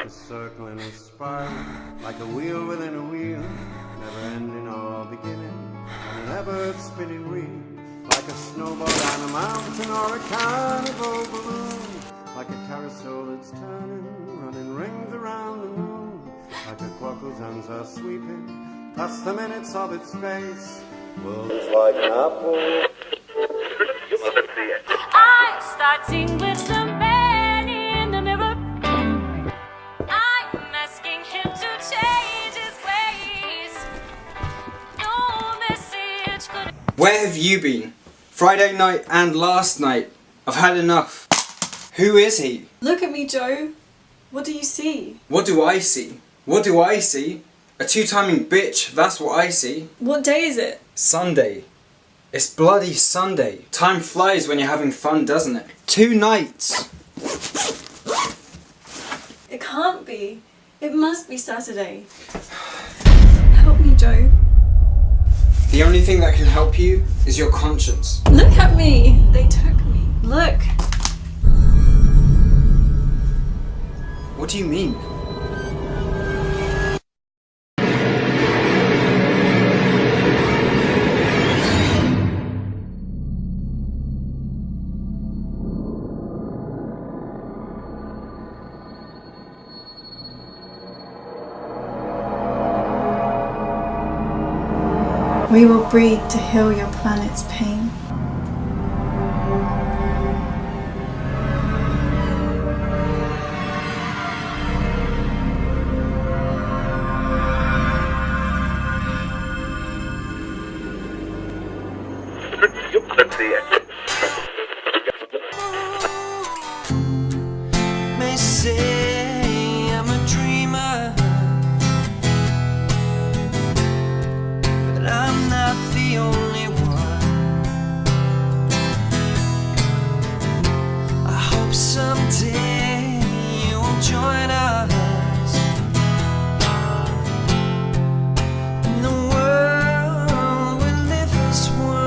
a circle in a spiral, like a wheel within a wheel, never ending or beginning, on an ever-spinning wheel, like a snowball down a mountain or a carnival balloon, like a carousel that's turning, running rings around the moon, like a clock whose hands are sweeping past the minutes of its face. World is like an apple. I'm starting with the man in the mirror. I'm asking him to change his ways. No message could. Where have you been? Friday night and last night. I've had enough. Who is he? Look at me, Joe. What do you see? What do I see? What do I see? A two-timing bitch, that's what I see. What day is it? Sunday. It's bloody Sunday. Time flies when you're having fun, doesn't it? 2 nights. It can't be. It must be Saturday. Help me, Joe. The only thing that can help you is your conscience. Look at me. They took me. Look. What do you mean? We will breed to heal your planet's pain. May say I'm a dreamer, but I'm not the only one. I hope someday you will join us, and the world will live as one.